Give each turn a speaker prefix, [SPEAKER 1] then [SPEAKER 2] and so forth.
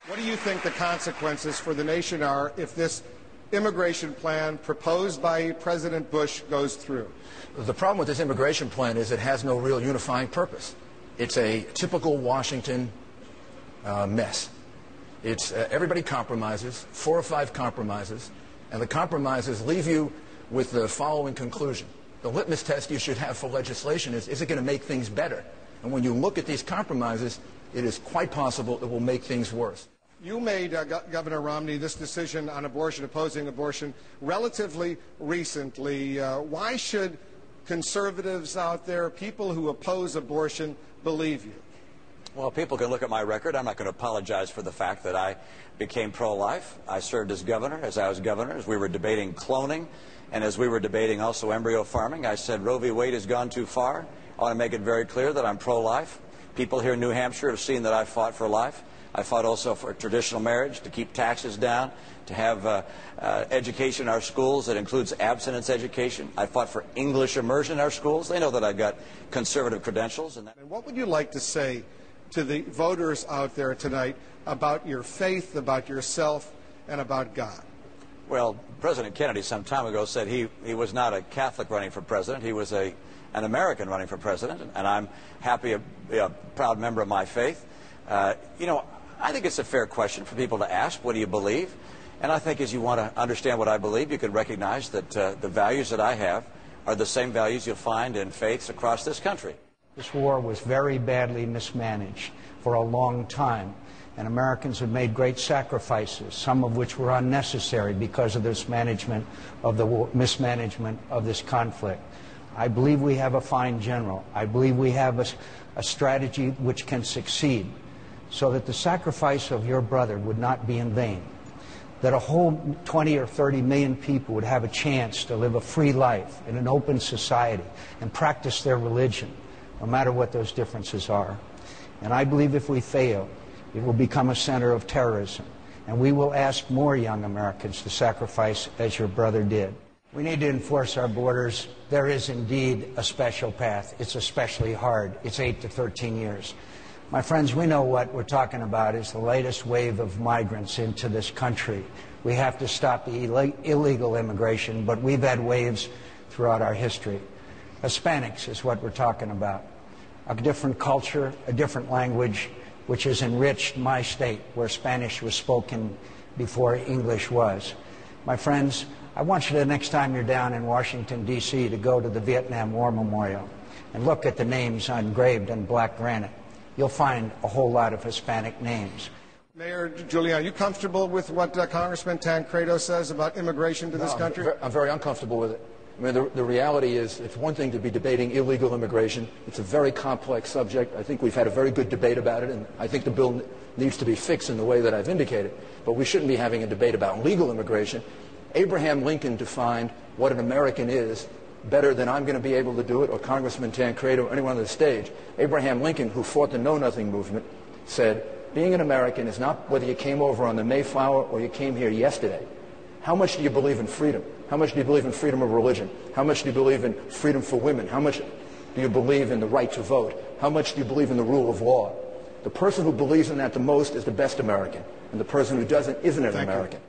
[SPEAKER 1] What do you think the consequences for the nation are if this immigration plan proposed by President Bush goes through?
[SPEAKER 2] The problem with this immigration plan is it has no real unifying purpose. It's a typical Washington mess. It's everybody compromises, 4 or 5 compromises, and the compromises leave you with the following conclusion. The litmus test you should have for legislation is it going to make things better? And when you look at these compromises, it is quite possible it will make things worse.
[SPEAKER 1] You made, Governor Romney, this decision on abortion, opposing abortion, relatively recently. Why should conservatives out there, people who oppose abortion, believe you?
[SPEAKER 3] Well, people can look at my record. I'm not going to apologize for the fact that I became pro-life. I served as governor, as I was governor, as we were debating cloning, and as we were debating also embryo farming. I said Roe v. Wade has gone too far. I want to make it very clear that I'm pro-life. People here in New Hampshire have seen that I fought for life. I fought also for traditional marriage, to keep taxes down, to have education in our schools that includes abstinence education. I fought for English immersion in our schools. They know that I've got conservative credentials. And
[SPEAKER 1] what would you like to say to the voters out there tonight about your faith, about yourself, and about God?
[SPEAKER 3] Well, President Kennedy some time ago said he was not a Catholic running for president. He was an American running for president, and I'm happy to be a proud member of my faith. You know, I think it's a fair question for people to ask, what do you believe? And I think as you want to understand what I believe, you can recognize that the values that I have are the same values you'll find in faiths across this country.
[SPEAKER 4] This war was very badly mismanaged for a long time, and Americans have made great sacrifices, some of which were unnecessary because of this mismanagement of this conflict. I believe we have a fine general. I believe we have a strategy which can succeed, so that the sacrifice of your brother would not be in vain, that a whole 20 or 30 million people would have a chance to live a free life in an open society and practice their religion, no matter what those differences are. And I believe if we fail, it will become a center of terrorism, and we will ask more young Americans to sacrifice as your brother did. We need to enforce our borders. There is indeed a special path. It's especially hard. It's 8 to 13 years. My friends, we know what we're talking about is the latest wave of migrants into this country. We have to stop the illegal immigration, but we've had waves throughout our history. Hispanics is what we're talking about. A different culture, a different language, which has enriched my state, where Spanish was spoken before English was. My friends, I want you to, next time you're down in Washington, D.C., to go to the Vietnam War Memorial and look at the names engraved in black granite. You'll find a whole lot of Hispanic names.
[SPEAKER 1] Mayor Giuliani, are you comfortable with what Congressman Tancredo says about immigration to this country?
[SPEAKER 2] I'm very uncomfortable with it. I mean, the reality is it's one thing to be debating illegal immigration. It's a very complex subject. I think we've had a very good debate about it, and I think the bill needs to be fixed in the way that I've indicated. But we shouldn't be having a debate about legal immigration. Abraham Lincoln defined what an American is better than I'm going to be able to do it, or Congressman Tancredo, or anyone on the stage. Abraham Lincoln, who fought the Know-Nothing movement, said, being an American is not whether you came over on the Mayflower or you came here yesterday. How much do you believe in freedom? How much do you believe in freedom of religion? How much do you believe in freedom for women? How much do you believe in the right to vote? How much do you believe in the rule of law? The person who believes in that the most is the best American, and the person who doesn't isn't an American.